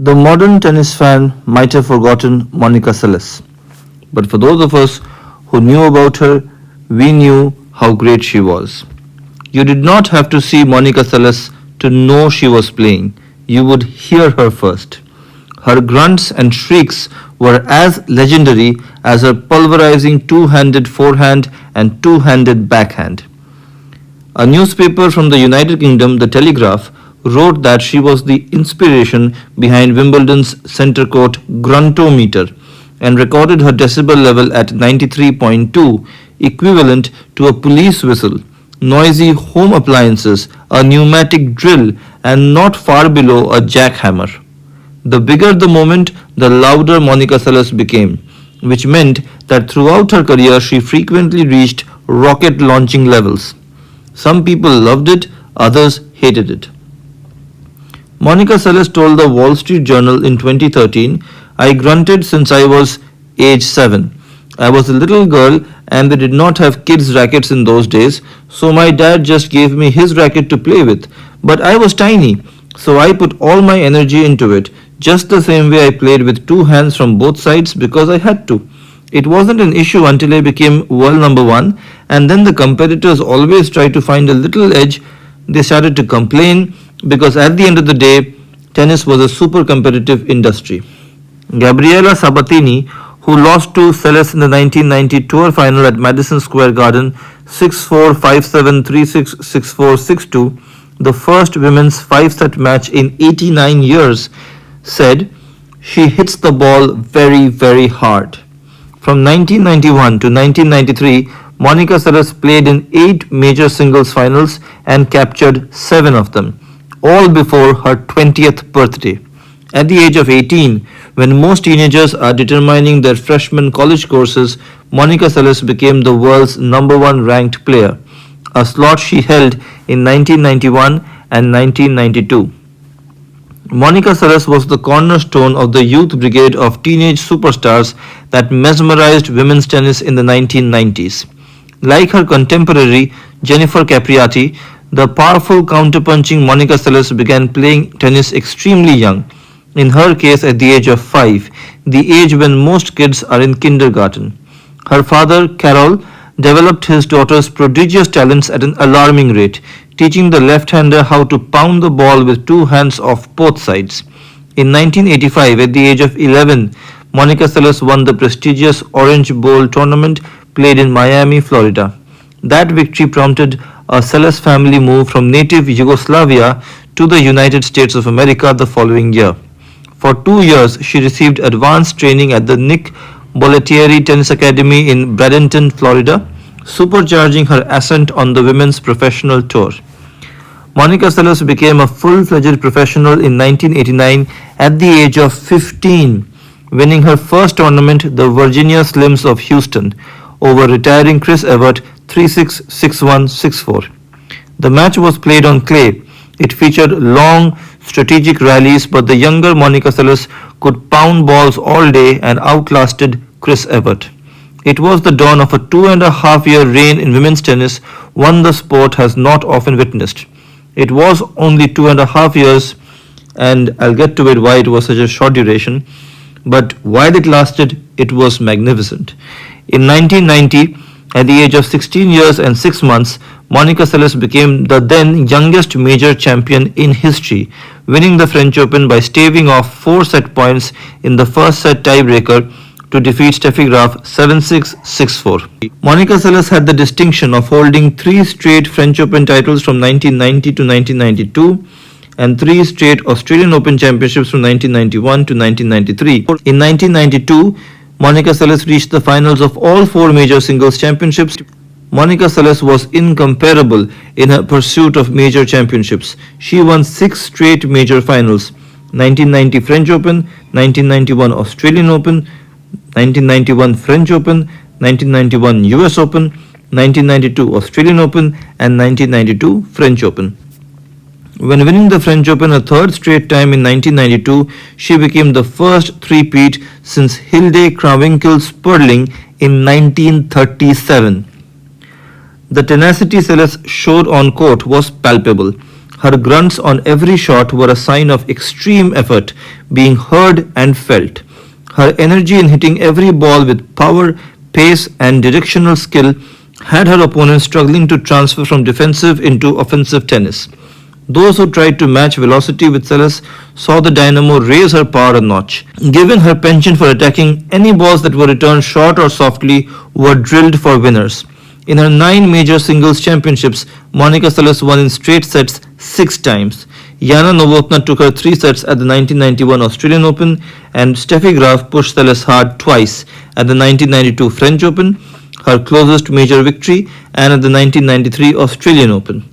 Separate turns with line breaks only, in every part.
The modern tennis fan might have forgotten Monica Seles, but for those of us who knew about her, we knew how great she was. You did not have to see Monica Seles to know she was playing. You would hear her first. Her grunts and shrieks were as legendary as her pulverizing two handed forehand and two handed backhand. A newspaper from the United Kingdom, The Telegraph, wrote that she was the inspiration behind Wimbledon's centre court gruntometer and recorded her decibel level at 93.2, equivalent to a police whistle, noisy home appliances, a pneumatic drill, and not far below a jackhammer. The bigger the moment, the louder Monica Seles became, which meant that throughout her career she frequently reached rocket launching levels. Some people loved it, others hated it. Monica Seles told the Wall Street Journal in 2013, I grunted since I was age 7. I was a little girl and they did not have kids' rackets in those days, so my dad just gave me his racket to play with. But I was tiny, so I put all my energy into it, just the same way I played with two hands from both sides because I had to. It wasn't an issue until I became world number one, and then the competitors always tried to find a little edge. They started to complain because at the end of the day, tennis was a super competitive industry. Gabriela Sabatini, who lost to Seles in the 1990 tour final at Madison Square Garden 6-4, 5-7, 3-6, 6-4, 6-2, the first women's five-set match in 89 years, said, she hits the ball very, very hard. From 1991 to 1993, Monica Seles played in 8 major singles finals and captured 7 of them, all before her 20th birthday. At the age of 18, when most teenagers are determining their freshman college courses, Monica Seles became the world's number one ranked player, a slot she held in 1991 and 1992. Monica Seles was the cornerstone of the youth brigade of teenage superstars that mesmerized women's tennis in the 1990s. Like her contemporary Jennifer Capriati, the powerful counterpunching Monica Seles began playing tennis extremely young, in her case at the age of 5, the age when most kids are in kindergarten. Her father, Carol, developed his daughter's prodigious talents at an alarming rate, teaching the left-hander how to pound the ball with two hands off both sides. In 1985, at the age of 11, Monica Seles won the prestigious Orange Bowl tournament played in Miami, Florida. That victory prompted a Seles family move from native Yugoslavia to the United States of America the following year. For 2 years, she received advanced training at the Nick Bollettieri Tennis Academy in Bradenton, Florida, supercharging her ascent on the women's professional tour. Monica Seles became a full-fledged professional in 1989 at the age of 15, winning her first tournament, the Virginia Slims of Houston, over retiring Chris Evert 3-6, 6-1, 6-4. The match was played on clay. It featured long, strategic rallies, but the younger Monica Seles could pound balls all day and outlasted Chris Evert. It was the dawn of a 2.5-year reign in women's tennis, one the sport has not often witnessed. It was only 2.5 years, and I'll get to it why it was such a short duration, but while it lasted, it was magnificent. In 1990, at the age of 16 years and 6 months, Monica Seles became the then youngest major champion in history, winning the French Open by staving off 4 set points in the first set tiebreaker to defeat Steffi Graf 7-6, 6-4. Monica Seles had the distinction of holding 3 straight French Open titles from 1990 to 1992 and 3 straight Australian Open championships from 1991 to 1993. In 1992, Monica Seles reached the finals of all 4 major singles championships. Monica Seles was incomparable in her pursuit of major championships. She won 6 straight major finals: 1990 French Open, 1991 Australian Open, 1991 French Open, 1991 US Open, 1992 Australian Open, and 1992 French Open. When winning the French Open a third straight time in 1992, she became the first three-peat since Hilde Krawinkel-Sperling in 1937. The tenacity Seles showed on court was palpable. Her grunts on every shot were a sign of extreme effort being heard and felt. Her energy in hitting every ball with power, pace, and directional skill had her opponents struggling to transfer from defensive into offensive tennis. Those who tried to match velocity with Seles saw the dynamo raise her power a notch. Given her penchant for attacking, any balls that were returned short or softly were drilled for winners. In her 9 major singles championships, Monica Seles won in straight sets 6 times. Yana Novotná took her 3 sets at the 1991 Australian Open, and Steffi Graf pushed Seles hard twice at the 1992 French Open, her closest major victory, and at the 1993 Australian Open.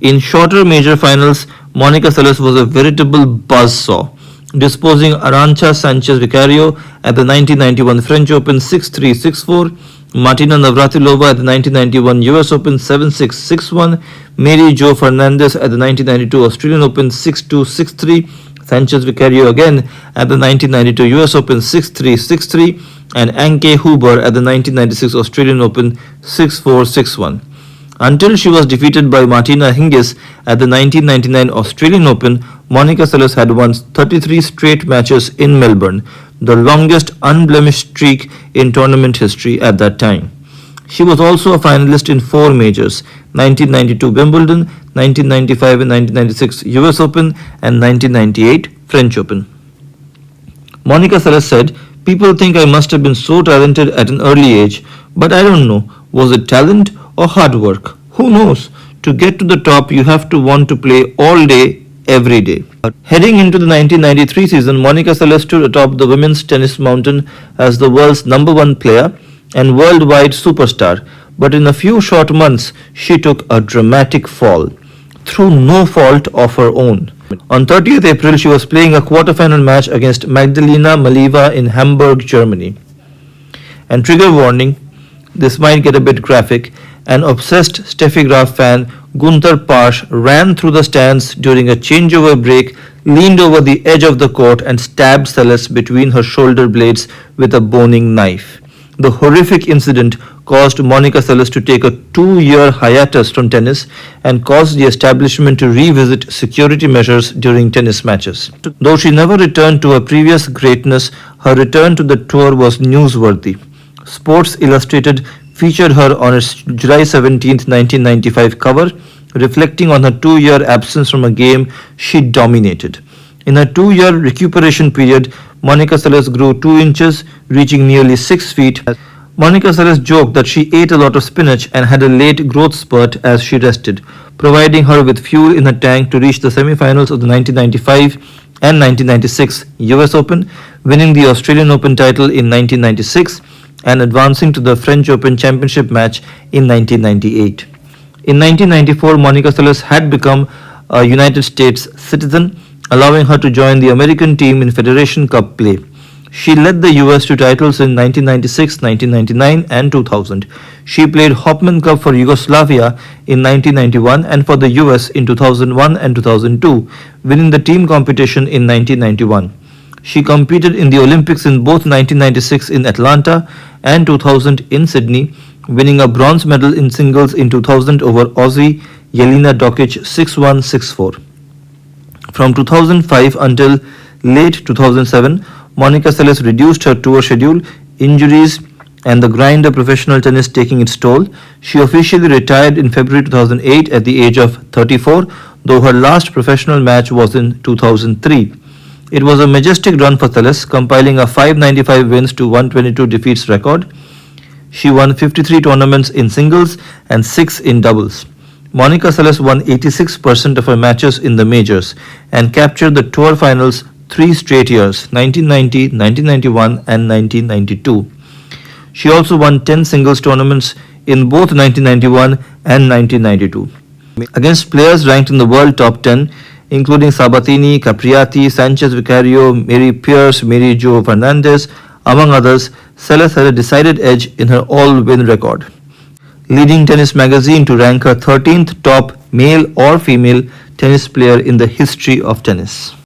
In shorter major finals, Monica Seles was a veritable buzzsaw, disposing Arantxa Sanchez Vicario at the 1991 French Open 6-3, 6-4, Martina Navratilova at the 1991 US Open 7-6, 6-1, Mary Jo Fernandez at the 1992 Australian Open 6-2, 6-3, Sanchez Vicario again at the 1992 US Open 6-3, 6-3, and Anke Huber at the 1996 Australian Open 6-4, 6-1. Until she was defeated by Martina Hingis at the 1999 Australian Open, Monica Seles had won 33 straight matches in Melbourne, the longest unblemished streak in tournament history at that time. She was also a finalist in 4 majors: 1992 Wimbledon, 1995 and 1996 US Open, and 1998 French Open. Monica Seles said, "People think I must have been so talented at an early age, but I don't know. Was it talent or hard work? Who knows? To get to the top, you have to want to play all day, every day." Heading into the 1993 season, Monica Seles stood atop the women's tennis mountain as the world's #1 player and worldwide superstar. But in a few short months, she took a dramatic fall, through no fault of her own. On 30th April, she was playing a quarter-final match against Magdalena Malieva in Hamburg, Germany. And trigger warning, this might get a bit graphic. An obsessed Steffi Graf fan, Gunther Pasch, ran through the stands during a changeover break, leaned over the edge of the court, and stabbed Seles between her shoulder blades with a boning knife. The horrific incident caused Monica Seles to take a 2-year hiatus from tennis and caused the establishment to revisit security measures during tennis matches. Though she never returned to her previous greatness, her return to the tour was newsworthy. Sports Illustrated featured her on its July 17, 1995 cover, reflecting on her 2-year absence from a game she dominated. In her 2-year recuperation period, Monica Seles grew 2 inches, reaching nearly 6 feet. Monica Seles joked that she ate a lot of spinach and had a late growth spurt as she rested, providing her with fuel in her tank to reach the semi-finals of the 1995 and 1996 US Open, winning the Australian Open title in 1996 and advancing to the French Open Championship match in 1998. In 1994, Monica Seles had become a United States citizen, allowing her to join the American team in Federation Cup play. She led the US to titles in 1996, 1999 and 2000. She played Hopman Cup for Yugoslavia in 1991 and for the US in 2001 and 2002, winning the team competition in 1991. She competed in the Olympics in both 1996 in Atlanta and 2000 in Sydney, winning a bronze medal in singles in 2000 over Aussie Jelena Dokic 6-1, 6-4. From 2005 until late 2007, Monica Seles reduced her tour schedule, injuries, and the grind of professional tennis taking its toll. She officially retired in February 2008 at the age of 34, though her last professional match was in 2003. It was a majestic run for Seles, compiling a 595 wins to 122 defeats record. She won 53 tournaments in singles and 6 in doubles. Monica Seles won 86% of her matches in the majors and captured the tour finals 3 straight years, 1990, 1991 and 1992. She also won 10 singles tournaments in both 1991 and 1992. Against players ranked in the world top 10, including Sabatini, Capriati, Sanchez Vicario, Mary Pierce, Mary Jo Fernandez, among others, Seles had a decided edge in her all-win record, leading Tennis Magazine to rank her 13th top male or female tennis player in the history of tennis.